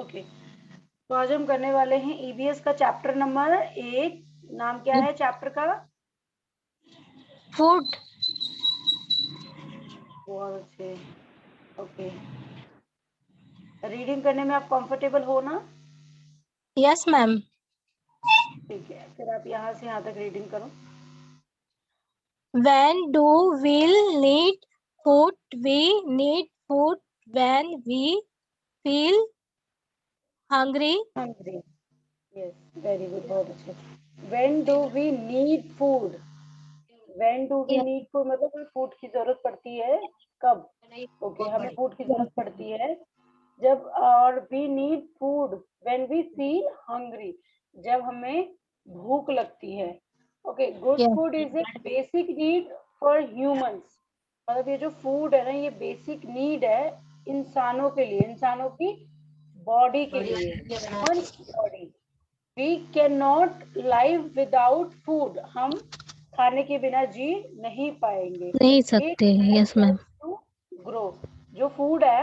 Okay, तो आज हम करने वाले हैं ईवीएस का चैप्टर नंबर 1। नाम क्या है चैप्टर का? फूड। बहुत अच्छे। ओके, रीडिंग करने में आप कंफर्टेबल हो ना? Yes ma'am. ठीक है, फिर आप यहाँ से यहाँ तक रीडिंग करो। When do we need food? We need food when we feel hungry. Hungry, yes, very good, बहुत अच्छे। When do we need food? When do we Yes. Need food मतलब हमें फूड की जरूरत पड़ती है कब? ओके, हमें फूड की जरूरत पड़ती है जब, और we need food when we feel hungry, जब हमें भूख लगती है। Okay, good Yes. Food is a basic need for humans. मतलब ये जो फूड है ना, ये बेसिक नीड है इंसानों के लिए, इंसानों की बॉडी के लिए, human body. We can not live without food, हम खाने के बिना जी नहीं पाएंगे। नहीं इट सकते। Yes helps ma'am. Us to grow. जो फूड है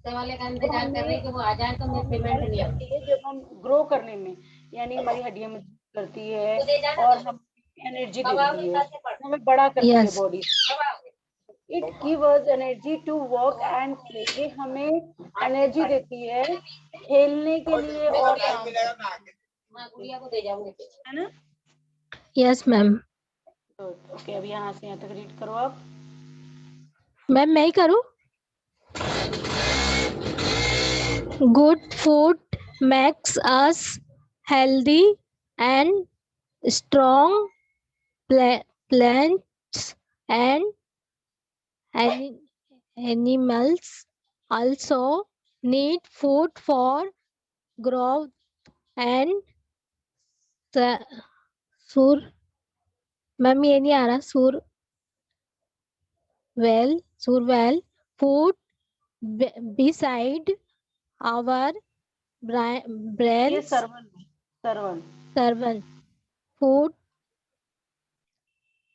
वाले का वो इंतजार कर रहे हैं कि वो आ जाए तो हमें मैं हमें पेमेंट हेल्प नहीं आऊंगी। करती है जब हम ग्रो करने में, यानी हमारी हड्डियां मजबूत करती है वो दे जाना और तो हम एनर्जी कब देती आओगे है, कल से पढ़ हमें बड़ा करती है यस। बॉडी। कब आओगे it give us energy to work and play, ये हमें 8 दिन एनर्जी पढ़े देती है खेलने के लिए मैं और गुड़िया काम करने मैं गुड़िया को दे जाऊंगी के, है ना? Yes ma'am. तो ओके, अब यहाँ से यहाँ तक रीड करो आप। मैम मैं ही करूँ? Good food makes us healthy and strong. Plants and animals also need food for growth and sur ma'am ये नहीं आ रहा survival food beside our ये brains सर्वन है, servant. survival food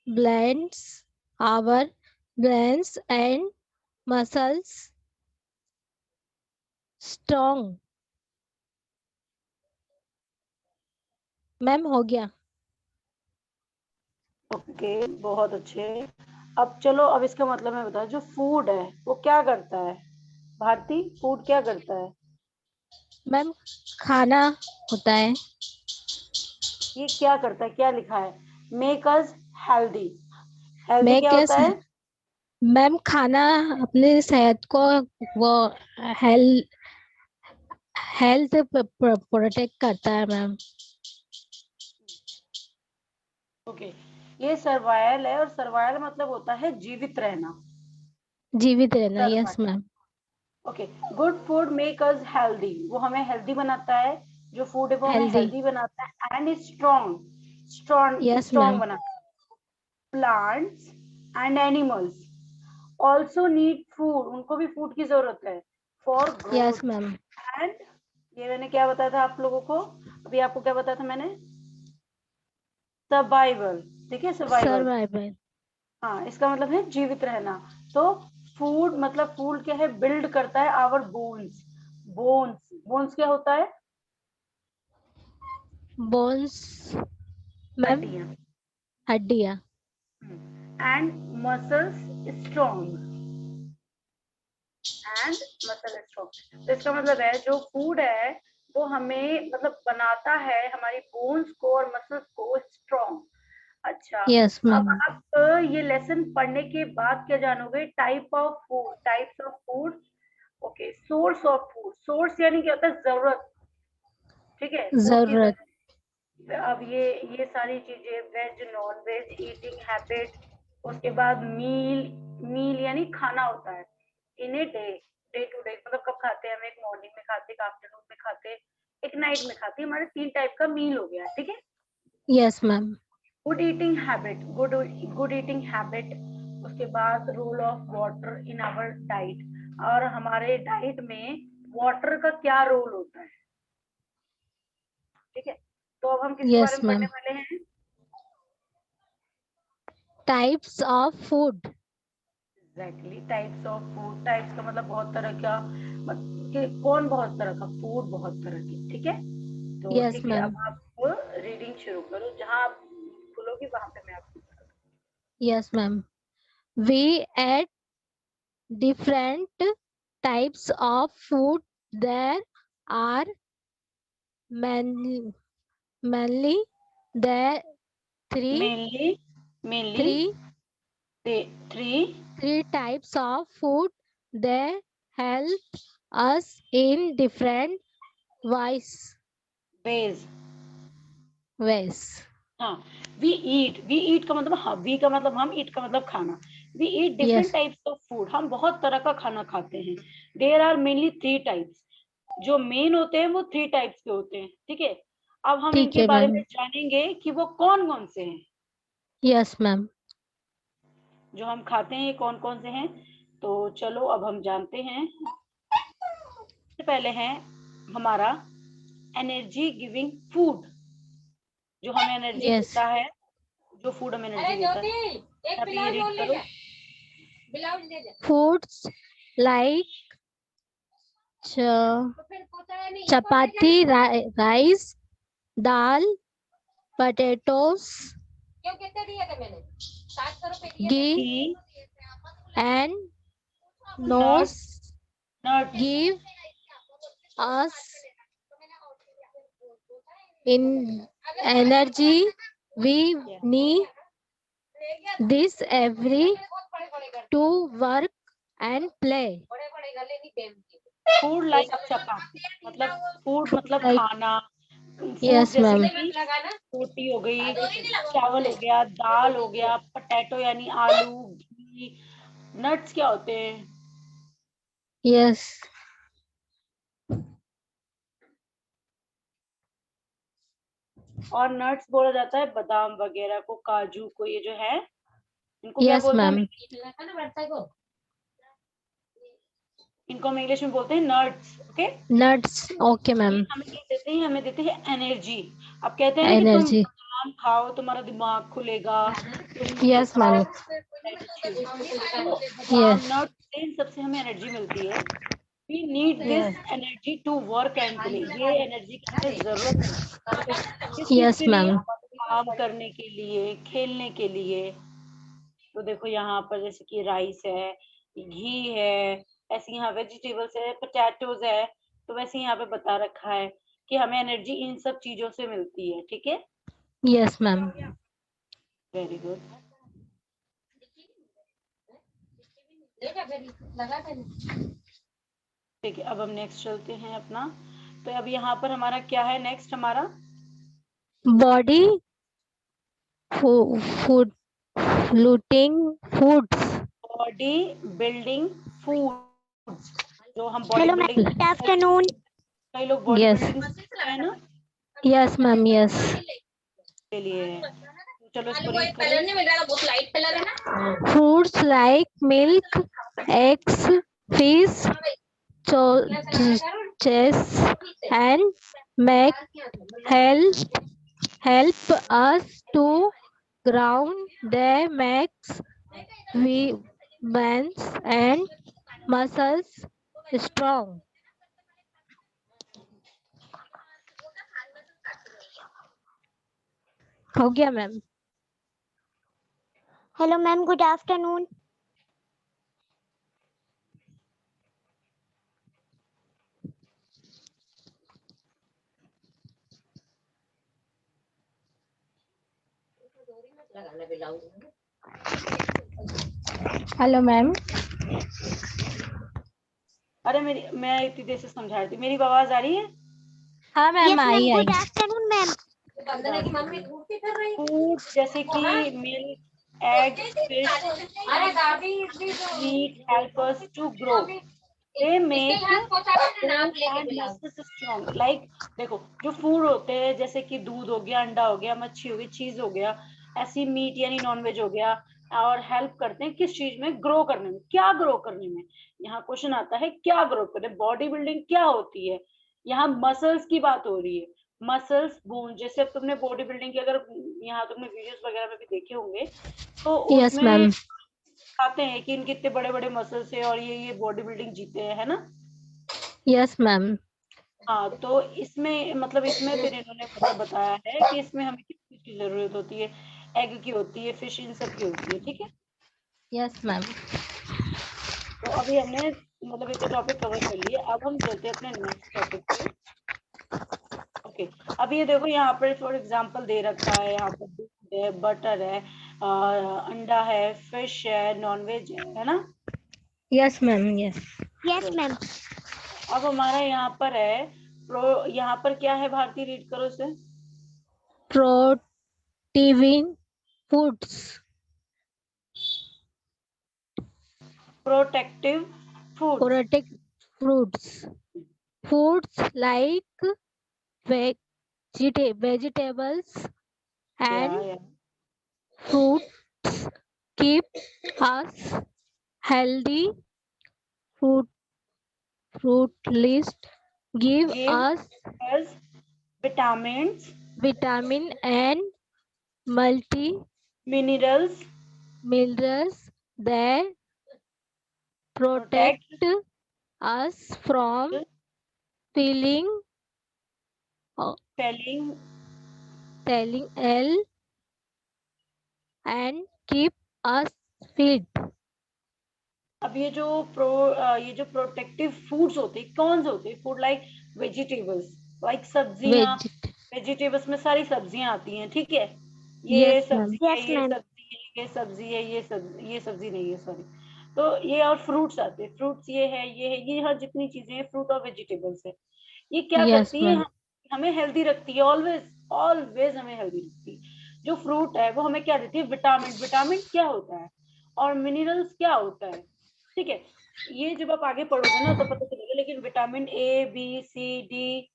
blends our brains and muscles strong। Ma'am हो गया। Okay, बहुत अच्छे। अब चलो, अब इसका मतलब मैं बताऊं, जो फूड है वो क्या करता है? भारती, फूड क्या करता है? मैम खाना होता है। ये क्या करता है, क्या लिखा है? Make us healthy. हेल्दी मैं क्या होता कैसे है? मैम खाना अपने सेहत को वो हेल्थ हेल्थ प्रोटेक्ट करता है मैम। ओके, ये सर्वाइवल है, और सर्वाइवल मतलब होता है जीवित रहना। जीवित रहना। Yes survival. Ma'am. Okay, good food make us healthy, वो हमें हेल्दी बनाता है। जो फूड है वो हमें हेल्दी। हेल्दी बनाता है, and strong, strong yes strong ma'am. बनाता है। Plants and animals also need food, उनको भी फूड की जरूरत है for yes growth ma'am. And, ये मैंने क्या बताया था आप लोगों को? अभी आपको क्या बताया था मैंने? सर्वाइवल। ठीक है, सर्वाइवल। सर्वाइवल। हाँ, इसका मतलब है जीवित रहना। तो फूड मतलब, फूड क्या है? बिल्ड करता है आवर बोन्स। बोन्स, बोन्स क्या होता है? बोन्स मैम हड्डियां। हड्डियाँ। And muscles strong, and muscle strong. तो इसका मतलब है जो फूड है वो हमें मतलब बनाता है हमारी बोन्स को और मसल्स को स्ट्रॉन्ग। अच्छा, यस अब मैम। आप ये लेसन पढ़ने के बाद क्या जानोगे? Type of food, types of food. Okay, source of food, source यानी क्या होता है? जरूरत। ठीक है, फूड की जरूरत। जरूरत। अब ये सारी चीजें, veg non veg, eating habit, उसके बाद मील, मील यानी खाना होता है। In a day, day to day मतलब कब खाते हैं हम? एक मॉर्निंग में खाते, एक आफ्टरनून में खाते, एक नाइट में खाते, हमारे 3 टाइप का मील हो गया। ठीक है, yes ma'am. Good eating habit, good eating habit. उसके बाद role of water in our diet, और हमारे डाइट में वाटर का क्या रोल होता है? ठीक है, तो अब हम किसके बारे यस में पढ़ने मैम। वाले हैं? Types of food. Exactly, types of food, types का मतलब बहुत तरह का, कौन बहुत तरह का, फूड बहुत तरह की, ठीक है। तो Yes, ठीक है, ma'am. अब आप रीडिंग शुरू करो, जहाँ आप बोलोगी वहां पे मैं आपको बता Yes, ma'am. We ate different types of food. There are mainly, mainly there दूँ। three mainly three three three types of food. They help us in different ways. Ways. Ways. हाँ, वी ईट का मतलब, हाँ, we का मतलब हम, ईट का मतलब खाना। We eat different Yes. Types of food, हम बहुत तरह का खाना खाते हैं। There are mainly three types, जो मेन होते हैं वो थ्री टाइप्स के होते हैं, ठीक है। अब हम ठीक इनके है बारे मैम. में जानेंगे कि वो कौन कौन से हैं Yes, ma'am. जो हम खाते हैं, ये कौन कौन से हैं। तो चलो अब हम जानते हैं। सबसे पहले है हमारा एनर्जी गिविंग फूड, जो हमें एनर्जी Yes. देता है, जो फूड हमें अरे एनर्जी देता है। ज्योति, एक आप ये ब्लाउज और रीड ले करो। जा, ब्लाउज ले जा। Foods like ch- तो फिर पोता है नहीं, chapati, rice, dal, potatoes, क्यों कितने दिए थे मैंने? 700 रुपए दिए थे। ghee, ghee, and nuts, nose nuts, give us in energy. We need this every to work and play. बड़े बड़े गले नहीं पहनती। फूड लाइक चपाती, मतलब फूड मतलब Like खाना। फूड yes, जैसे ma'am. कि रोटी हो गई, चावल हो गया, दाल हो गया, पटेटो यानी आलू, घी। नट्स क्या होते हैं? Yes. और नट्स बोला जाता है बादाम वगैरह को, काजू को, ये जो है इनको क्या Yes, बोलते हैं हम? ma'am. इनको हम इंग्लिश में बोलते हैं नट्स, ओके। Nuts. Okay, ये ma'am. हमें क्या देते हैं? हमें देते हैं एनर्जी। अब कहते हैं ना कि तुम Energy. बादाम खाओ, तुम्हारा दिमाग खुलेगा, तुम ये Yes, खाओ, ma'am. एनर्जी होगी। तो बादाम, Yes. नट्स से इन सबसे हमें एनर्जी मिलती है। We need this Yes. Energy to work and play, ये एनर्जी की हमें जरूरत है किस चीज Yes, के लिए? ma'am. काम करने के लिए, खेलने के लिए। तो देखो यहाँ पर जैसे कि राइस है, घी है, ऐसे यहाँ वेजिटेबल्स है, पोटैटोज है। तो वैसे यहाँ पे बता रखा है कि हमें एनर्जी इन सब चीजों से मिलती है, ठीक है। Yes, ma'am. Very good. ठीक है, अब हम नेक्स्ट चलते हैं अपना। तो अब यहाँ पर हमारा क्या है नेक्स्ट हमारा? Body food looting foods. Body building foods, जो हम body hello ma'am, building good afternoon. कई लोग बॉडी Yes. बिल्डिंग है ना, Yes, ma'am. Yes. के लिए है। तो चलो इसको वो रीड एक करो। कलर नहीं मिल रहा, बहुत लाइट कलर है ना। Foods like milk, eggs, fish, cheese, and make help us to ground. They makes we bones and muscles strong. हो गया ma'am. Hello ma'am, good afternoon. Hello ma'am. अरे मैं इतनी देर से समझा रही थी, मेरी आवाज आ रही है? हाँ ma'am. Yes I ma'am, I. Good afternoon ma'am. बंदने की मम्मी घूमती कर रही। फूड जैसे कि मिल्क, एग, फिश, अरे दादी meat help us to grow. They make इसके हाथ पोछा कर नाप बोन्स लेके एंड बुलाओ। Muscles strong. लाइक देखो, जो फूड होते हैं जैसे कि दूध हो गया, अंडा हो गया, मच्छी हो गई, चीज हो गया, ऐसी मीट यानी नॉनवेज हो गया, और हेल्प करते हैं किस चीज में? ग्रो करने में। क्या ग्रो करने में? यहाँ क्वेश्चन आता है क्या ग्रो करने? बॉडी बिल्डिंग क्या होती है? यहाँ मसल्स की बात हो रही है। मसल्स, बोन, जैसे अब तुमने बॉडी बिल्डिंग की, अगर यहाँ तुमने वीडियोस वगैरह में भी देखे होंगे, तो यस मैम. उसमें आते हैं कि इनके इतने बड़े बड़े मसल्स है और ये बॉडी बिल्डिंग जीते हैं, है ना। Yes ma'am. हाँ, तो इसमें मतलब इसमें फिर इन्होंने मतलब बताया है कि इसमें हमें किस चीज की जरूरत होती है, एग की होती है, फिश, इन सब की होती है, ठीक है। Yes ma'am. तो अभी हमने मतलब इतने टॉपिक कवर कर लिए, अब हम चलते हैं अपने नेक्स्ट टॉपिक पे। ओके, अब ये देखो यहाँ पर फॉर एग्जांपल दे रखा है, यहाँ पर दूध है, बटर है, अंडा है, फिश है, नॉनवेज है ना। Yes ma'am. Yes. Yes, ma'am. अब हमारा यहाँ पर है यहाँ पर क्या है भारती, रीड करो इसे। Protein foods. Protective food. Protect fruits. Foods like vegetables and या fruits keep us healthy. Fruit list give give us us vitamins, vitamin and multi minerals, minerals that protect protect us from feeling feeling. telling ill and keep us fit. अब ये जो protective foods होते हैं कौन से होते हैं, food like vegetables, like सब्जियां, Veg. वेजिटेबल्स में सारी सब्जियां आती हैं, ठीक है। Yes ये ma'am. सब्जी है, Yes, ये ma'am. सब्जी है, ये सब्जी है, ये सब्जी नहीं है, सॉरी। तो ये और फ्रूट्स आते हैं, फ्रूट्स ये है, ये है, ये हर जितनी चीजें हैं फ्रूट और वेजिटेबल्स है, ये क्या Yes करती है, ma'am. हमें हेल्दी रखती है, ऑलवेज ऑलवेज हमें हेल्दी रखती है। जो फ्रूट है वो हमें क्या देती है, विटामिन। विटामिन क्या होता है और मिनरल्स क्या होता है, ठीक है। ये जब आप आगे पढ़ोगे ना तो पता चलेगा, लेकिन vitamin A, B, C, D,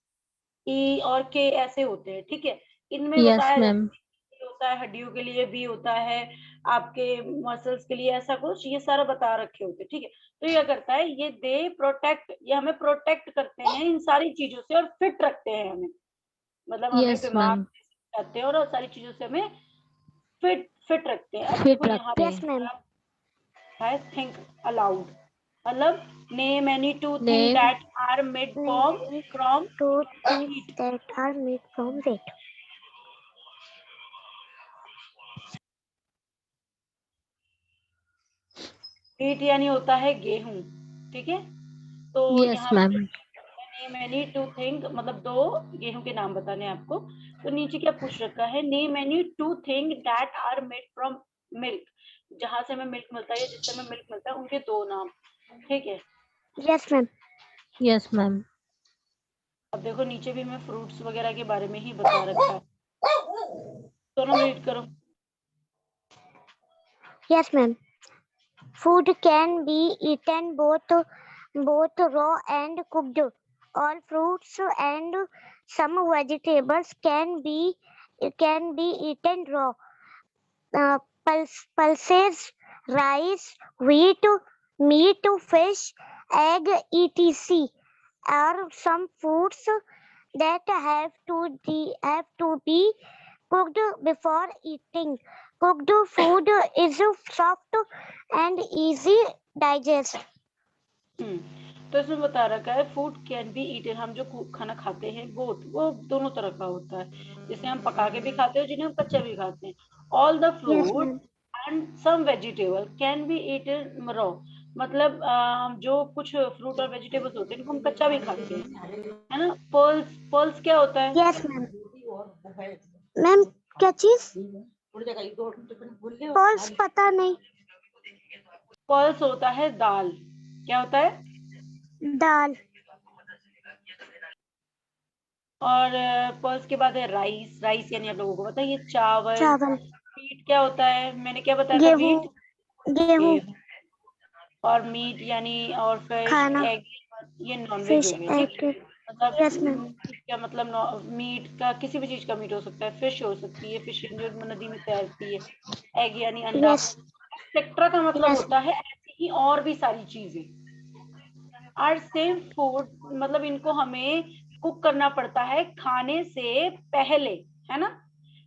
E और के ऐसे होते हैं, ठीक है। इनमें Yes बताया ma'am. जाता है A होता है हड्डियों के लिए, बी होता है आपके मसल्स के लिए, ऐसा कुछ ये सारा बता रखे होते हैं, ठीक है। तो ये क्या करता है, ये दे प्रोटेक्ट, ये हमें प्रोटेक्ट करते हैं इन सारी चीजों से और फिट रखते हैं हमें, मतलब हमें Yes बीमार ma'am. रहते हैं और सारी चीजों से हमें फिट फिट रखते हैं। अब Fit देखो यहाँ रखते पे Yes, हैं. ma'am. है थिंक अलाउड, मतलब name any two thing Name. That are made Name from any from two things wheat. that are made from wheat. Wheat यानी होता है गेहूं, ठीक है। तो Yes यहाँ पर ma'am. Name any two thing, मतलब दो गेहूं के नाम बताने हैं आपको। तो नीचे क्या पूछ रखा है, name any two thing that are made from milk, जहां से हमें मिल्क मिलता है या जिससे हमें मिल्क मिलता है उनके दो नाम, ठीक है। Yes, ma'am. Yes ma'am. अब देखो नीचे भी हमें फ्रूट्स वगैरह के बारे में ही बता रखा है, दोनों रीड करो। Yes, ma'am. Food can be eaten both raw and cooked. All fruits and some vegetables can be eaten raw. Pulses, rice, wheat, meat, fish, egg, etc. are some foods that have to be cooked before eating. Cooked food is soft and easy digest. तो इसमें बता रखा है food can be eaten, हम जो खाना खाते हैं वो दोनों तरह का होता है, जिसे हम पका के भी खाते हैं, जिन्हें हम कच्चा भी खाते हैं। All the Yes, fruit ma'am. And some vegetable can be eaten raw, मतलब हम जो कुछ फ्रूट और वेजिटेबल्स होते हैं इनको हम कच्चा भी खाते हैं, है ना। पर्ल्स, पर्ल्स क्या होता है, Yes, ma'am. मैम क्या चीज? पल्स पता नहीं. पर्ल्स होता है दाल, क्या होता है, दाल. और पर्ल्स के बाद है राइस। राइस यानी आप लोगों को पता है ये चावल। चावल. वीट क्या होता है, मैंने क्या बताया था, गेहूं. वीट, गेहूं. गेहूं। और मीट यानी, और फिश, खाना. एग, ये नॉनवेज हो फिश, गया, ठीक है। एग. मतलब यस मैम. मीट का मतलब मीट का किसी भी चीज का मीट हो सकता है, फिश हो सकती है, फिश जो नदी में तैरती है, एग यानी अंडा, यस. एक्सेट्रा का मतलब यस. होता है ऐसी ही और भी सारी चीजें। आर सेम फूड, मतलब इनको हमें कुक करना पड़ता है खाने से पहले, है ना।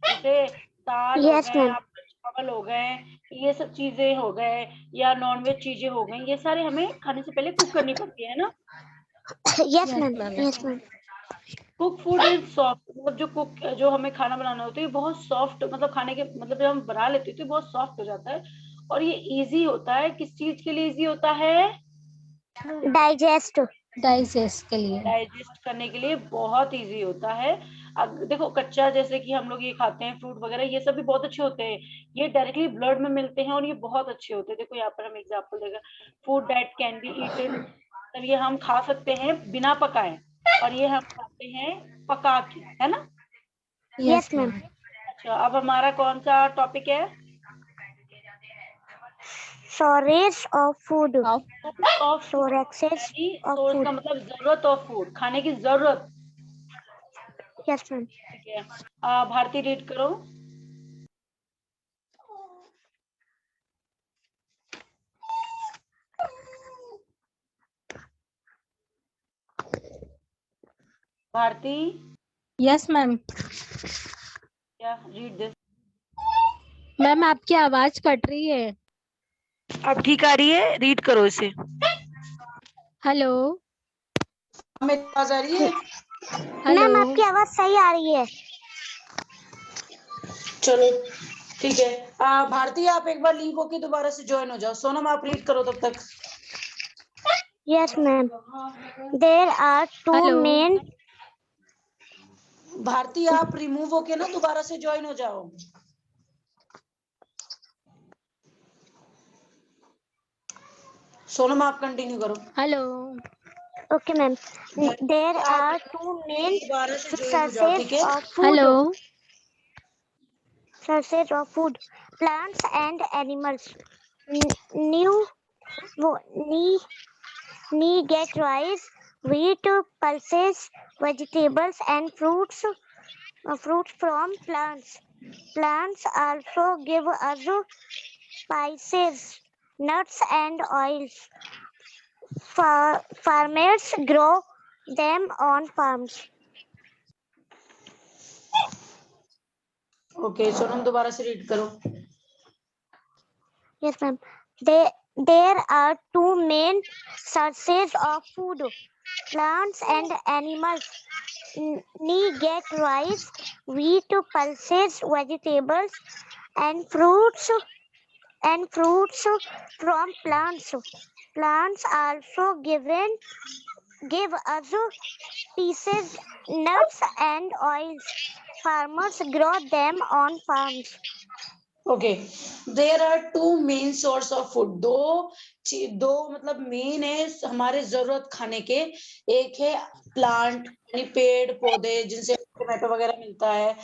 जैसे दाल हो यस गए, मैम. आपका चावल हो गए, ये सब चीजें हो गए, या नॉनवेज चीजें हो गई, ये सारे हमें खाने से पहले कुक करनी पड़ती है ना। Yes, Yes, ma'am. ma'am. Yes, ma'am. Cook food is soft, मतलब जो हमें खाना बनाना होता है ये बहुत सॉफ्ट, मतलब खाने के मतलब जब हम बना लेते हैं तो ये बहुत सॉफ्ट हो जाता है। और ये इजी होता है, किस चीज के लिए इजी होता है? Digest. डाइजेस्ट के लिए। डाइजेस्ट करने के लिए बहुत इजी होता है। अब देखो कच्चा जैसे कि हम लोग ये खाते हैं फ्रूट वगैरह, ये सब भी बहुत अच्छे होते हैं, ये डायरेक्टली ब्लड में मिलते हैं और ये बहुत अच्छे होते हैं। देखो यहाँ पर हम एग्जांपल देगा, food that can be eaten, मतलब ये हम खा सकते हैं बिना पकाए, और ये हम खाते हैं पका के, है ना। Yes, yes ma'am. मैम। अच्छा, अब हमारा कौन सा टॉपिक है? Storage of food. Of food, Sources यानी of सोर्स food. का मतलब जरूरत ऑफ फूड, खाने की जरूरत। Yes, ma'am. ठीक है, भारती रीड करो। Bharti, yes ma'am. या रीड दिस। मैम आपकी आवाज कट रही है। अब ठीक आ रही है, रीड करो इसे। हेलो। हमें आवाज आ रही है? हेलो। मैम आपकी आवाज सही आ रही है। चलो ठीक है। भारती आप एक बार लिंक होके दोबारा से ज्वाइन हो जाओ। सोनम आप रीड करो तब तक। Yes, ma'am. There are two hello. main. Bharti आप रिमूव होके ना दोबारा से ज्वाइन हो जाओ। सोनम आप कंटिन्यू करो। Hello. Okay, ma'am. There are two main दोबारा से ज्वाइन हो जाओ, ठीक sources है। of food. Hello. Sources of food. Plants and animals. New. Get rice, wheat, pulses, vegetables, and fruits. Fruits from plants. Plants also give us spices, nuts, and oils. Farmers grow them on farms. Okay Sonam दोबारा से read करो। Yes, ma'am. There are two main sources of food: plants and animals. Get rice, wheat, pulses, vegetables, and fruits from plants. Plants also give us pieces, nuts, and oils. Farmers grow them on farms. Okay, there are two main source of food. दो मतलब main है हमारे जरूरत खाने के। एक है plant यानी पेड़ पौधे जिनसे टोमेटो वगैरह मिलता है,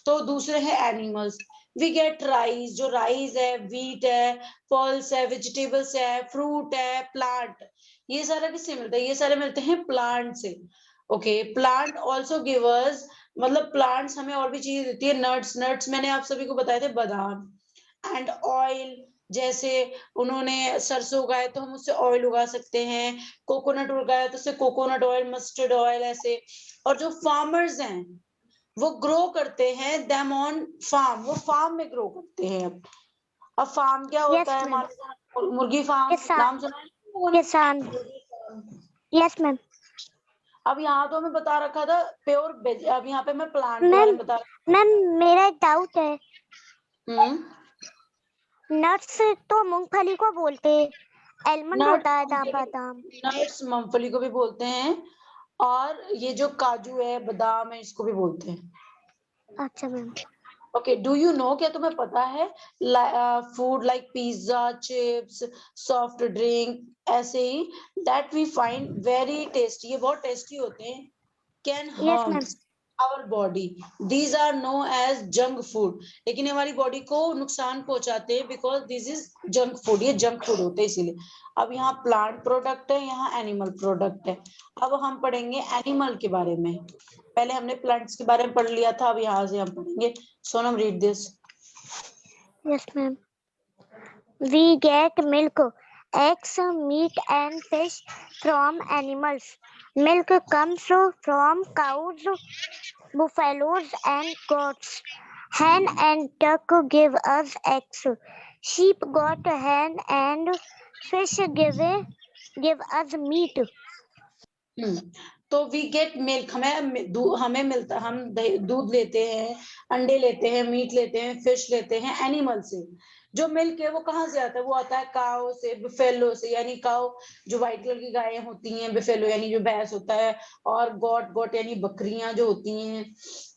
तो दूसरे है एनिमल्स। वी गेट राइस, जो राइस है, व्हीट है, पल्स है, वेजिटेबल्स है, फ्रूट है, प्लांट, ये सारा किससे मिलता है? ये सारे मिलते हैं प्लांट से। Okay, plant also give us, मतलब प्लांट्स हमें और भी चीजें देती है। नट्स मैंने आप सभी को बताए थे, बादाम। एंड ऑयल, जैसे उन्होंने सरसों उगाए तो हम उससे ऑयल उगा सकते हैं, कोकोनट उगाया तो उससे कोकोनट ऑयल, मस्टर्ड ऑयल, ऐसे। और जो फार्मर्स हैं वो ग्रो करते हैं देम ऑन फार्म, वो फार्म में ग्रो करते हैं। अब फार्म क्या Yes, होता है? ma'am. मुर्गी फार्म, Kisan. नाम सुना है लोगों ने? Kisan. Yes, ma'am. अब यहाँ तो हमें बता रखा था प्योर वेज, अब यहाँ पे मैं प्लांट के बारे मैम में बता मैम मेरा एक डाउट है। रहा हूँ। नट्स तो मूंगफली को बोलते हैं, एलमंड होता है बादाम। नट्स मूंगफली को भी बोलते हैं, और ये जो काजू है, बादाम है, इसको भी बोलते हैं। अच्छा ma'am. Okay, do you know, क्या तुम्हें पता है food like pizza, chips, soft drink, ऐसे ही that we find very tasty, ये बहुत टेस्टी होते हैं, can yes ma'am. Harm our body, these are known as junk food, लेकिन हमारी बॉडी को नुकसान पहुंचाते हैं because this is junk food, ये जंक फूड होते हैं इसीलिए। अब यहाँ प्लांट प्रोडक्ट है, यहाँ एनिमल प्रोडक्ट है। अब हम पढ़ेंगे एनिमल के बारे में। पहले हमने प्लांट्स के बारे में पढ़ लिया था, अब यहाँ से हम पढ़ेंगे। Sonam read this. Yes ma'am. We get milk, eggs, meat and fish from animals. Milk comes from cows, buffaloes and goats. Hen and duck give us eggs. Sheep, goat, hen and fish give us meat. तो we get milk, हमें मिलता, हम दूध लेते हैं, अंडे लेते हैं, मीट लेते हैं, फिश लेते हैं एनिमल से। जो मिल्क है वो कहाँ से आता है? वो आता है काओ से, बिफेलो से, यानी काओ जो व्हाइट कलर की गायें होती हैं, बिफेलो यानी जो भैंस होता है, और गोट यानी बकरियां जो होती हैं।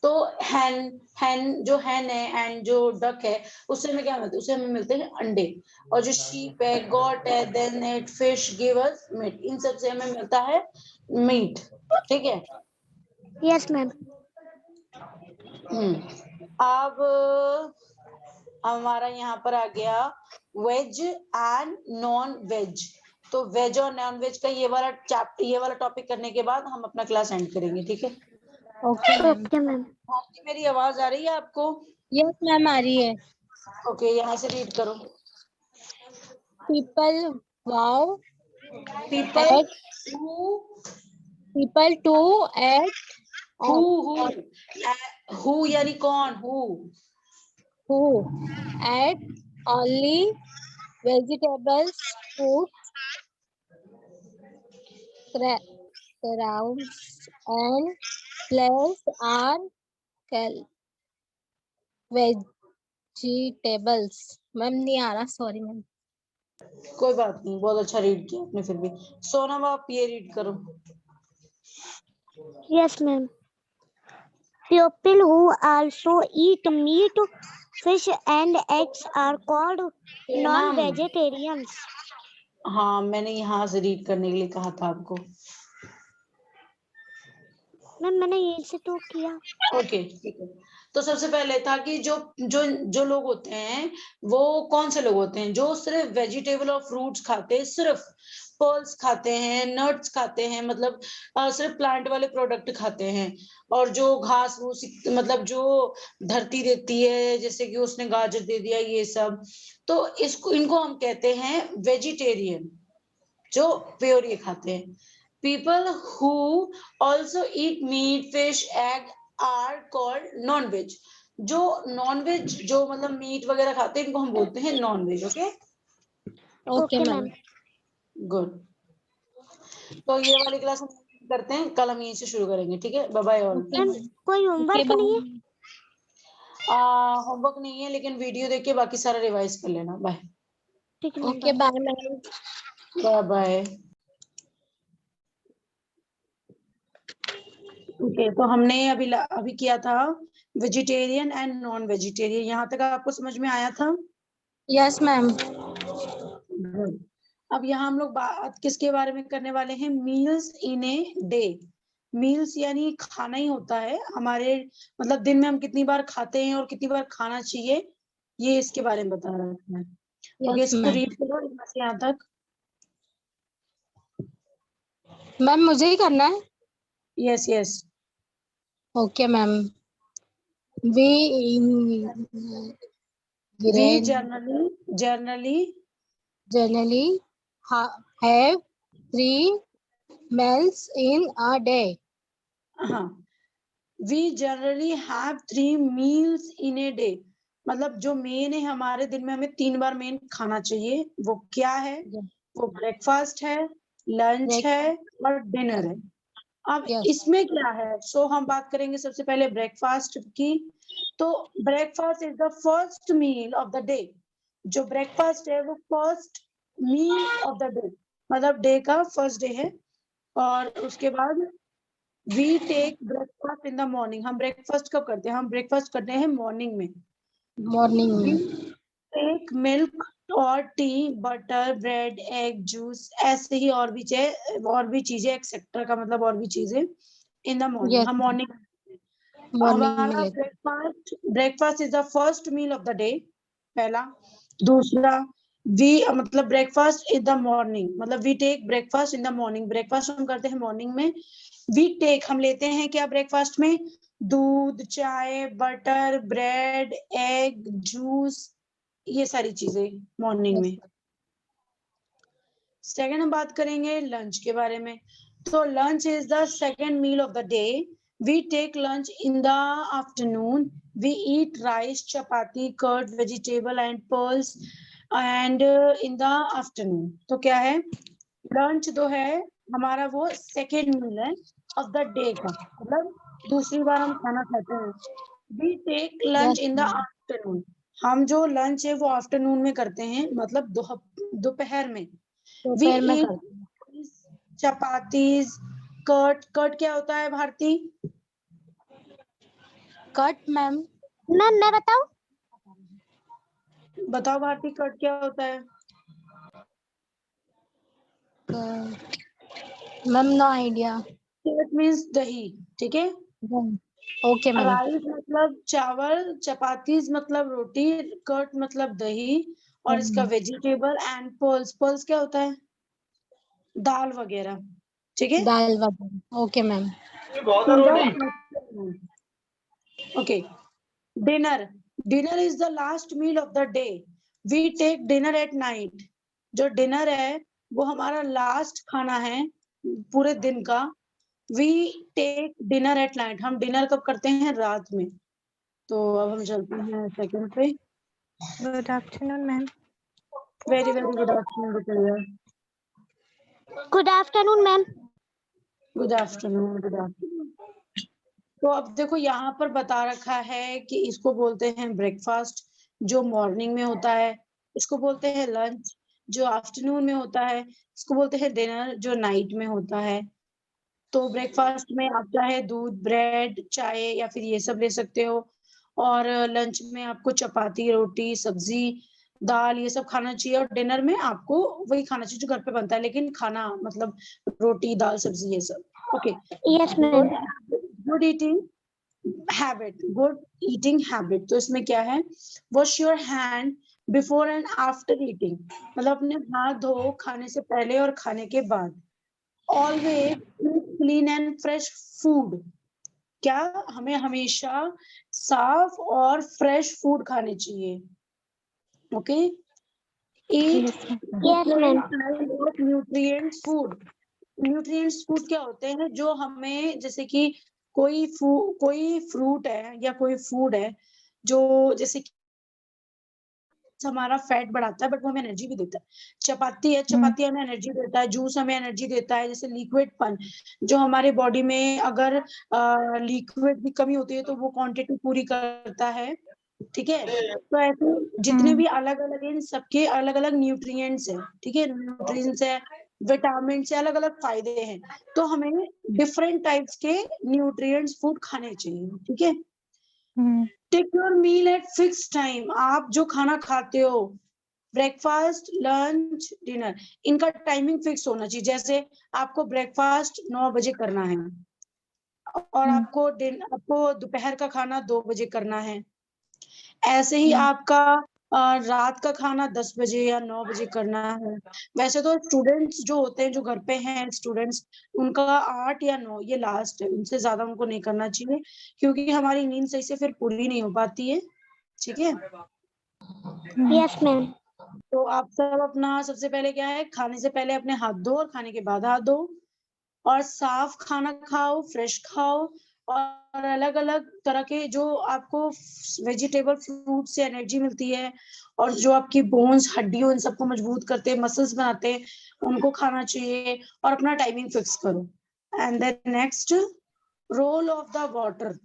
तो हैन जो हैन है एंड जो डक है, उससे हमें क्या मिलता है? उससे हमें मिलते हैं अंडे। और जो शीप है, गॉट है, then it fish give us meat. इन सब से हमें मिलता है मीट। ठीक है। Yes, ma'am. अब हमारा यहाँ पर आ गया वेज एंड नॉन वेज। तो वेज और नॉन वेज का ये वाला टॉपिक करने के बाद हम अपना क्लास एंड करेंगे। ठीक है। Okay ma'am. Okay, ma'am. आपकी मेरी आवाज आ रही है आपको? यस मैम आ रही है। ओके, यहाँ से रीड करो। People wow people eat people to eat who यानी कौन? who at only vegetables, fruits, crowns and flowers are called vegetables। Ma'am नहीं आ रहा, सॉरी मैम। कोई बात नहीं, बहुत अच्छा रीड किया आपने फिर भी। सोनम आप ये रीड करो। Yes, ma'am. People who also eat meat, fish and eggs are called non-vegetarians. हाँ, मैंने यहाँ से रीड करने के लिए कहा था आपको। मैम मैंने यही से तो किया। ओके, ठीक है। तो सबसे पहले था कि जो जो जो लोग होते हैं वो कौन से लोग होते हैं? जो सिर्फ वेजिटेबल और फ्रूट्स खाते हैं, सिर्फ पर्ल्स खाते हैं, नट्स खाते हैं, मतलब सिर्फ प्लांट वाले प्रोडक्ट खाते हैं। और जो घास फूस, मतलब जो धरती देती है, जैसे कि उसने गाजर दे दिया, ये सब, तो इनको हम कहते हैं वेजिटेरियन, जो प्योर ये खाते हैं। People who also eat meat, fish, egg are called non-veg। जो non-veg, जो मतलब मीट वगैरह खाते हैं, इनको हम बोलते हैं non-veg। Okay, okay ma'am. Good. तो ये वाली क्लास हम करते हैं, कल हम यहीं से शुरू करेंगे। ठीक है, बाय बाय ऑल। मैम कोई होमवर्क नहीं है? होमवर्क नहीं है, लेकिन वीडियो देख के बाकी सारा रिवाइज कर लेना। बाय। ठीक है ma'am, okay bye. Bye ma'am. Bye bye. Okay, तो हमने अभी किया था वेजिटेरियन एंड नॉन वेजिटेरियन। यहाँ तक आपको समझ में आया था? Yes ma'am. अब यहाँ हम लोग बात किसके बारे में करने वाले हैं? Meals in a day. Meals यानी खाना ही होता है हमारे, मतलब दिन में हम कितनी बार खाते हैं और कितनी बार खाना चाहिए, ये इसके बारे में बता रहा है। ओके, यस इसको मैम। रीड करो यहाँ से यहाँ तक। मैम मुझे ही करना है? Yes yes. Okay ma'am. We we generally generally have 3 meals in a day। हाँ, we generally have 3 meals in a day. मतलब जो मेन है हमारे दिन में, हमें 3 बार मेन खाना चाहिए। वो क्या है? वो ब्रेकफास्ट है, लंच है और डिनर है। अब यस इसमें क्या है? सो हम बात करेंगे सबसे पहले ब्रेकफास्ट की। तो breakfast is the first meal of the day. जो ब्रेकफास्ट है वो first meal of the day, मतलब डे का फर्स्ट डे है। और उसके बाद we take breakfast in the morning. हम ब्रेकफास्ट कब करते हैं? हम ब्रेकफास्ट करते हैं मॉर्निंग में। मॉर्निंग वी में। टेक मिल्क और tea, butter, bread, egg, juice, ऐसे ही और भी चीजें एक्सेट्रा का मतलब और भी चीजें इन द मॉर्निंग। यस हम मॉर्निंग मॉर्निंग में हमारा लेते। Breakfast is the first meal of the day, पहला। दूसरा, वी मतलब ब्रेकफास्ट इन द मॉर्निंग, मतलब we take breakfast in the morning. Breakfast हम करते हैं मॉर्निंग में। वी टेक हम लेते हैं क्या ब्रेकफास्ट में? दूध, चाय, बटर, ब्रेड, एग, जूस, ये सारी चीजें मॉर्निंग में। सेकंड हम बात करेंगे लंच के बारे में। तो lunch is the second meal of the day. We take lunch in the afternoon. We eat rice, chapati, curd, vegetable and pearls and in the afternoon. तो क्या है? लंच जो है हमारा वो सेकेंड मील है ऑफ द डे का, मतलब दूसरी बार हम खाना खाते हैं. We take lunch in the afternoon. हम जो लंच है वो आफ्टरनून में करते हैं, मतलब दोपहर में. वी दोपहर में ईट करते हैं। चपातीज, कट क्या होता है भारती? कट मैम, मैम मैं बताऊं? बताओ भारती, कट क्या होता है? Ma'am no idea. Curd means दही. ठीक है. Okay ma'am. राइस मतलब चावल, चपातीज मतलब रोटी, कट मतलब दही और इसका वेजिटेबल एंड पर्ल्स. पर्ल्स क्या होता है? दाल वगैरह. ठीक है. दाल वगैरह। Okay ma'am. Okay. Dinner. Dinner is the last meal of the day. We take dinner at night. जो डिनर है वो हमारा लास्ट खाना है पूरे दिन का. We take dinner at night. हम डिनर कब करते हैं? रात में. तो अब हम चलते हैं सेकंड पे. Good afternoon ma'am. Very very good afternoon बेटा. Good afternoon ma'am. Good afternoon, good afternoon. तो अब देखो यहाँ पर बता रखा है कि इसको बोलते हैं ब्रेकफास्ट जो मॉर्निंग में होता है, इसको बोलते हैं लंच जो आफ्टरनून में होता है, इसको बोलते हैं डिनर जो नाइट में होता है. तो ब्रेकफास्ट में आप चाहे दूध, ब्रेड, चाय या फिर ये सब ले सकते हो. और लंच में आपको चपाती, रोटी, सब्जी, दाल ये सब खाना चाहिए. और डिनर में आपको वही खाना चाहिए जो घर पे बनता है, लेकिन खाना मतलब रोटी, दाल, सब्जी ये सब. Okay. Yes ma'am. Good eating habit. Good eating habit तो इसमें क्या है? Wash your hand before and after eating. मतलब अपने हाथ धो खाने से पहले और खाने के बाद. Always clean and fresh food. क्या हमें हमेशा साफ और फ्रेश फूड खाने चाहिए. Okay. Eat yes ma'am. Nutrients food. Nutrients food क्या होते हैं? जो हमें, जैसे कि कोई फ्रूट है या कोई फूड है जो जैसे कि हमारा फैट बढ़ाता है बट वो हमें एनर्जी भी देता है. चपाती है, चपाती हमें एनर्जी देता है. जूस हमें एनर्जी देता है. जैसे लिक्विड फन जो हमारे बॉडी में अगर लिक्विड की कमी होती है तो वो क्वांटिटी पूरी करता है. ठीक है. तो ऐसे जितने भी अलग अलग इन सबके अलग अलग न्यूट्रिएंट्स है. ठीक है. न्यूट्रिएंट्स है, विटामिन से अलग अलग फायदे हैं. तो हमें डिफरेंट टाइप्स के न्यूट्रिएंट्स फूड खाने चाहिए. ठीक है. Take your meal at fix time. आप जो खाना खाते हो, ब्रेकफास्ट, लंच, डिनर, इनका टाइमिंग फिक्स होना चाहिए. जैसे आपको ब्रेकफास्ट 9 बजे करना है और आपको दोपहर का खाना 2 बजे करना है. ऐसे ही आपका रात का खाना 10 बजे या 9 बजे करना है. वैसे तो स्टूडेंट्स जो होते हैं, जो घर पे हैं स्टूडेंट्स, उनका 8 या 9 ये लास्ट है. उनसे ज्यादा उनको नहीं करना चाहिए क्योंकि हमारी नींद सही से फिर पूरी नहीं हो पाती है. ठीक है. Yes ma'am. तो आप सब अपना सबसे पहले क्या है, खाने से पहले अपने हाथ धो और खाने के बाद हाथ धो और साफ खाना खाओ, फ्रेश खाओ. और अलग अलग तरह के जो आपको वेजिटेबल फ्रूट से एनर्जी मिलती है और जो आपकी बोन्स, हड्डियों, इन सबको मजबूत करते हैं, मसल्स बनाते हैं, उनको खाना चाहिए. और अपना टाइमिंग फिक्स करो. And then next, role of the water.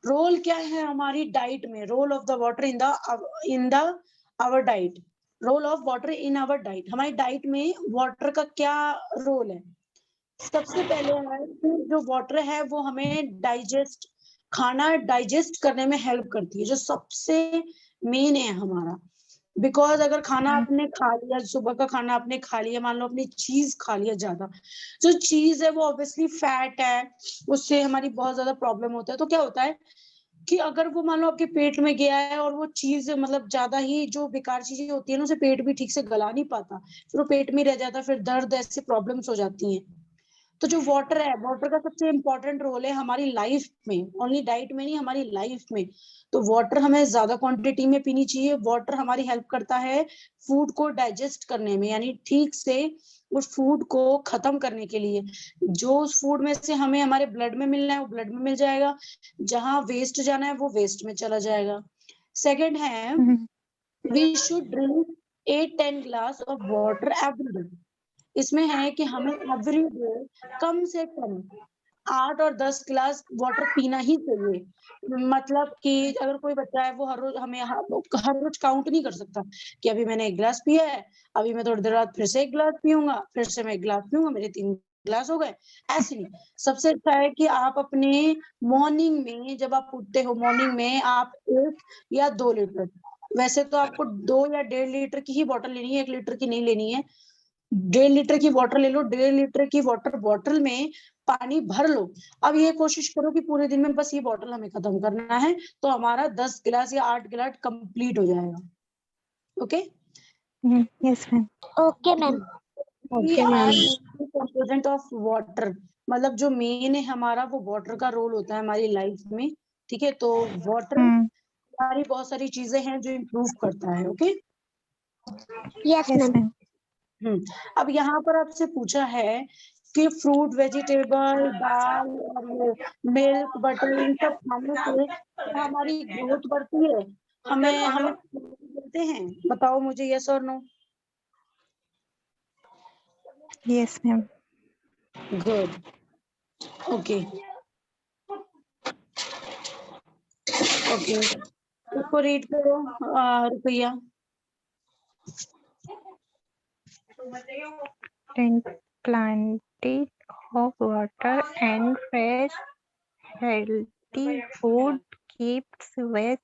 Role क्या है हमारी डाइट में? Role of the water in the our diet. Role of water in our diet. हमारी डाइट में वाटर का क्या रोल है? सबसे पहले है जो वाटर है वो हमें खाना डाइजेस्ट करने में हेल्प करती है, जो सबसे मेन है हमारा. बिकॉज अगर खाना आपने खा लिया, सुबह का खाना आपने खा लिया, मान लो अपनी चीज खा लिया ज्यादा, जो चीज है वो ऑब्वियसली फैट है, उससे हमारी बहुत ज्यादा प्रॉब्लम होता है. तो क्या होता है कि अगर वो मान लो आपके पेट में गया है और वो चीज मतलब ज्यादा ही जो बेकार चीजें होती है ना, उसे पेट भी ठीक से गला नहीं पाता, फिर वो पेट में रह जाता है, फिर दर्द, ऐसे प्रॉब्लम्स हो जाती हैं. तो जो वाटर है, वाटर का सबसे इम्पोर्टेंट रोल है हमारी लाइफ में, ओनली डाइट में नहीं, हमारी लाइफ में. तो वाटर हमें ज्यादा क्वांटिटी में पीनी चाहिए. वाटर हमारी हेल्प करता है फूड को डाइजेस्ट करने में, यानी ठीक से उस फूड को खत्म करने के लिए। जो उस फूड में से हमें हमारे ब्लड में मिलना है वो ब्लड में मिल जाएगा, जहां वेस्ट जाना है वो वेस्ट में चला जाएगा। सेकंड है we should drink 8-10 glass of water every day. इसमें है कि हमें एवरी डे कम से कम 8 और 10 गिलास वाटर पीना ही चाहिए। मतलब कि अगर कोई बच्चा है वो हर रोज हर रोज काउंट नहीं कर सकता कि अभी मैंने 1 गिलास पिया है, अभी मैं थोड़ी देर बाद फिर से 1 गिलास पीऊंगा, फिर से मैं 1 गिलास पीऊंगा, मेरे 3 गिलास हो गए। ऐसे नहीं, सबसे अच्छा है कि आप अपने मॉर्निंग में जब आप उठते हो मॉर्निंग में आप 1 या 2 लीटर, वैसे तो आपको 2 या 1.5 लीटर की ही बॉटल लेनी है, 1 लीटर की नहीं लेनी है। 1.5 लीटर की वाटर ले लो, 1.5 लीटर की वाटर बॉटल में पानी भर लो। अब ये कोशिश करो कि पूरे दिन में बस ये बॉटल हमें खत्म करना है, तो हमारा 10 गिलास या 8 गिलास कंप्लीट हो जाएगा। Okay? Yes ma'am. Okay ma'am. We Okay, are ma'am. Component of water, मतलब जो मेन है हमारा वो वाटर का रोल होता है हमारी लाइफ में। ठीक है, तो वाटर हमारी बहुत सारी चीजें हैं जो इम्प्रूव करता है। Okay? Yes Yes, ma'am. ma'am. अब यहाँ पर आपसे पूछा है कि फ्रूट, वेजिटेबल, दाल और मिल्क, बटर इन सब खाने से क्या हमारी ग्रोथ बढ़ती है, हमें हमें मिलते हैं? बताओ मुझे, यस और no. Yes, ma'am. Good. Okay okay, इसको रीड करो रुपया। And plenty of water and fresh, healthy food keeps away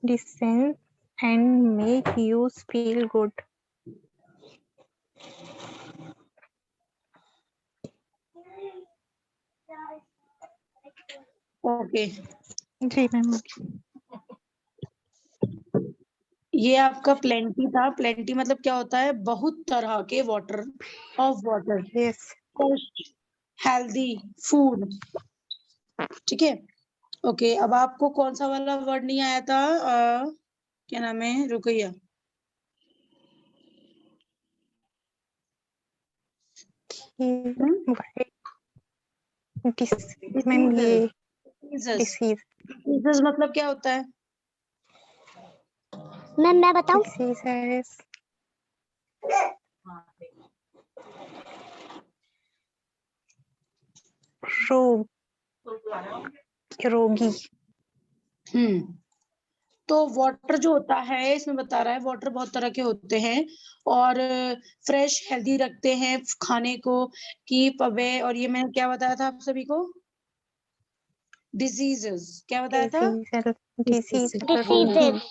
disease and make you feel good. Okay, जी मैम। ये आपका प्लेंटी था। प्लेंटी मतलब क्या होता है? बहुत तरह के water, of water, Yes. Healthy food. ठीक है, ओके। अब आपको कौन सा वाला वर्ड नहीं आया था? क्या नाम है, रुकैया? मैम ये डिसीज डिसीज मतलब क्या होता है? मैम मैं बताऊं? डिसीज रोग, रोगी। तो वाटर जो होता है, इसमें बता रहा है वाटर बहुत तरह के होते हैं और फ्रेश हेल्दी रखते हैं खाने को, कीप अवे, और ये मैंने क्या बताया था आप सभी को? डिजीजेस। क्या बताया था? Disease diseases.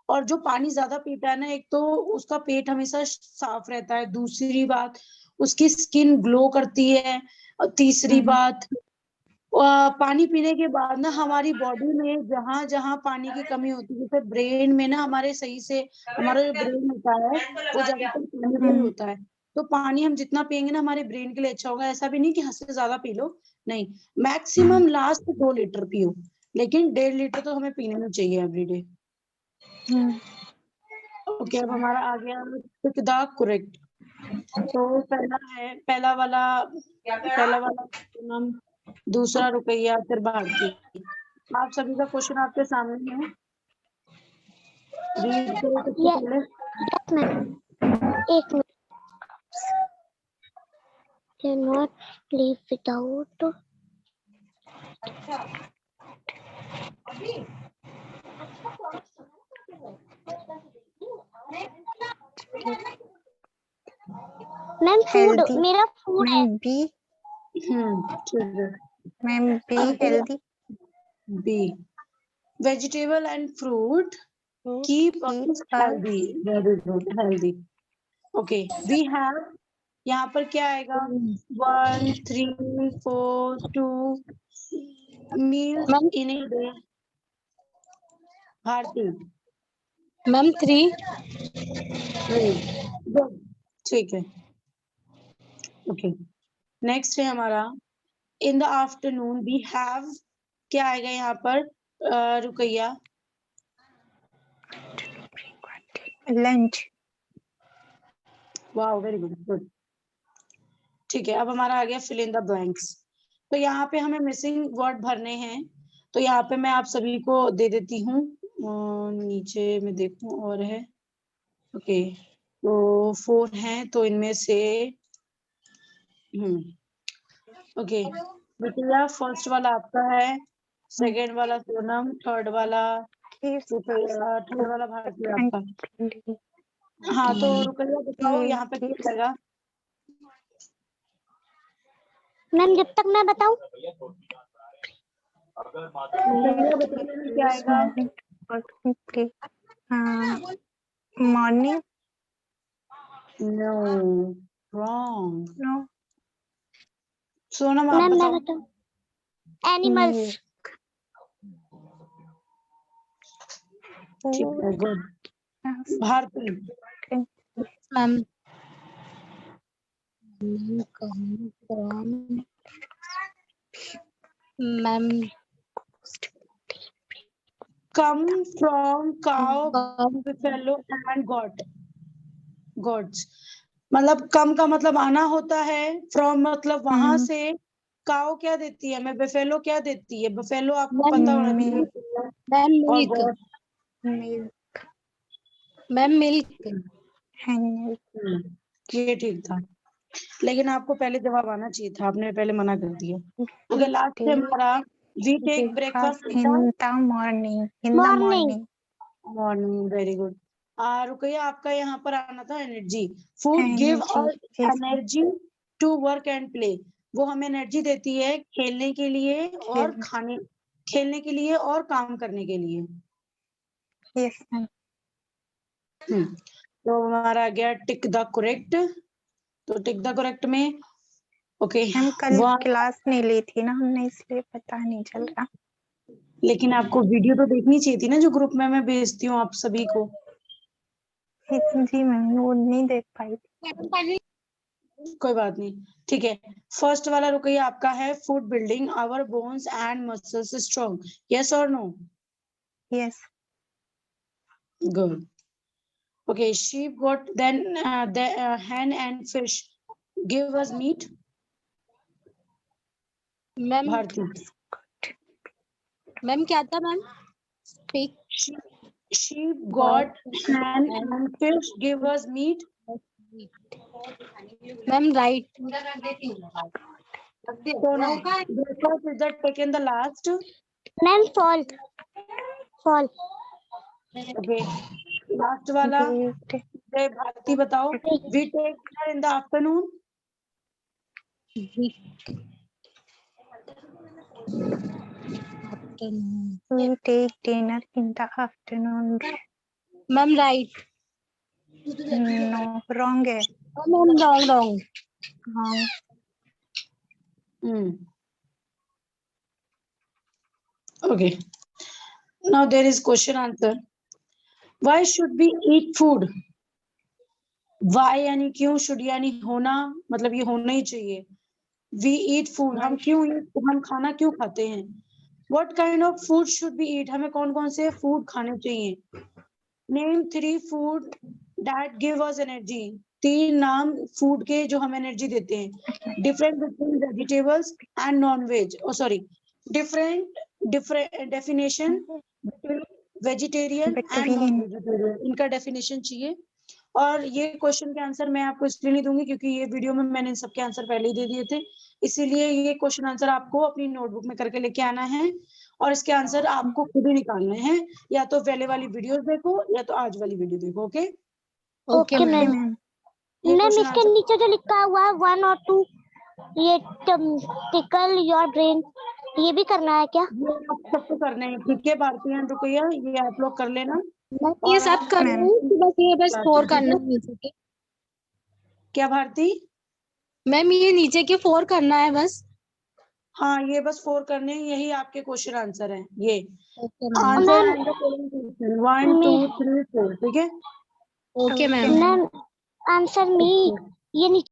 और जो पानी ज्यादा पीता है ना, एक तो उसका पेट हमेशा साफ रहता है, दूसरी बात उसकी स्किन ग्लो करती है, और तीसरी बात पानी पीने के बाद ना हमारी बॉडी में जहां जहां पानी की कमी होती है, जैसे ब्रेन में ना हमारे सही से, हमारा जो ब्रेन होता है वो ज्यादातर पानी में ही होता है। तो पानी हम जितना पियेंगे ना हमारे ब्रेन के लिए अच्छा होगा। ऐसा भी नहीं कि हद से ज्यादा पी लो, नहीं, मैक्सिमम लास्ट 2 लीटर पियो, लेकिन 1.5 लीटर तो हमें पीना ही चाहिए एवरीडे। ओके, अब हमारा आ गया पिक द करेक्ट। तो पहला वाला नाम, दूसरा रुपया, फिर भारती। आप सभी का क्वेश्चन आपके सामने है, रीड करो सबसे पहले। Yes ma'am. एक minute. cannot live without ma'am food, healthy. मेरा फूड है। मैम बी, ठीक है। Ma'am be healthy be, vegetable and fruit keep us healthy, very good, healthy. Okay, we have, यहाँ पर क्या आएगा? 1, 3, 4, 2 meals in a day. Bharti? Ma'am 3 Good, ठीक है। ओके, नेक्स्ट है हमारा in the afternoon we have क्या आएगा यहाँ पर रुकैया? लंच। वाह, वेरी गुड, गुड। ठीक है, अब हमारा आ गया फिल इन द ब्लैंक्स। तो यहाँ पे हमें मिसिंग वर्ड भरने हैं, तो यहाँ पे मैं आप सभी को दे देती हूँ। नीचे में देखूं और है, ओके, तो 4 हैं, तो इनमें से ओके बेटा, फर्स्ट वाला आपका है, सेकंड वाला सोनम, थर्ड वाला थर्ड वाला भारती आपका। हाँ, तो रुकैया बताओ यहाँ पे क्या लगा? मैम जब तक मैं बताऊं, रुकैया बताइए क्या आएगा? Morning. No, wrong. No. Sonam आप मैम मैं बताओ। बताऊं, एनिमल्स। ठीक है, good. Bharti. Ma'am ma'am come from cow, buffalo and goats। मतलब कम का मतलब आना होता है, फ्रॉम मतलब वहां से, काउ क्या देती है हमें, buffalo क्या देती है? buffalo आपको पता होना चाहिए। मैम और मिल्क। goat, ma'am milk. ये ठीक था, लेकिन आपको पहले जवाब आना चाहिए था, आपने पहले मना कर दिया। ओके, लास्ट है हमारा, we take breakfast in the morning. Morning. Morning, very good. Rukaiya, आपका यहाँ पर आना था energy. Food give us energy to work and play. वो हमें एनर्जी देती है खेलने के लिए और खेलने के लिए और काम करने के लिए। Yes ma'am. तो हमारा आ गया टिक द करेक्ट। तो टिक द करेक्ट में ओके, हम कल क्लास नहीं ली थी ना हमने, इसलिए पता नहीं चल रहा। लेकिन आपको वीडियो तो देखनी चाहिए थी ना, जो ग्रुप में मैं भेजती हूँ आप सभी को। जी मैम, वो नहीं देख पाई। कोई बात नहीं, ठीक है। फर्स्ट वाला रुकैया आपका है, food building our bones and muscles strong, yes और no? Yes. Good. Okay, sheep got then the hen and fish give us meat। Ma'am Bharti. Ma'am क्या था ma'am? Speak. sheep got hen and fish give us meat। Ma'am right. So now breakfast is that taken the last। Ma'am fall. Fall. Okay, last वाला भारती बताओ, we take dinner in the afternoon। We take dinner in the afternoon। Ma'am right. No, wrong है। Ma'am wrong wrong. Okay, now there is question answer। Why should we eat food? Why यानी क्यों, should यानी होना, मतलब ये होना ही चाहिए। We eat food, हम क्यों हम खाना क्यों खाते हैं? What kind of food should we eat? हमें कौन कौन से फूड खाने चाहिए? Name 3 food that give us energy। 3 नाम फूड के जो हमें एनर्जी देते हैं। Different between vegetables and non-veg। Oh sorry, different definition between vegetarian and non-vegetarian। इनका definition चाहिए। और ये क्वेश्चन के आंसर मैं आपको इसलिए नहीं दूंगी क्योंकि ये वीडियो में मैंने इन सबके आंसर पहले ही दे दिए थे, इसीलिए ये क्वेश्चन आंसर आपको अपनी नोटबुक में करके लेके आना है और इसके आंसर आपको खुद ही निकालने हैं। या तो पहले वाली वीडियो देखो या तो आज वाली वीडियो देखो। Okay okay ma'am. मैम इसके नीचे जो लिखा हुआ है 1 और 2, ये टिकल योर ब्रेन, ये भी करना है क्या? ये आप सबको करना है, ठीक है भारती एंड रुकैया, ये आप लोग कर लेना। ये सब कर रही हूँ, बस ये बस फोर करना है नीचे के। क्या भारती? मैम ये नीचे के 4 करना है बस। हाँ, ये बस 4 करने हैं, यही आपके क्वेश्चन आंसर हैं। ये ओके आंसर 1 2 3 4, ठीक है? Okay ma'am. Ma'am answer me, ये नीचे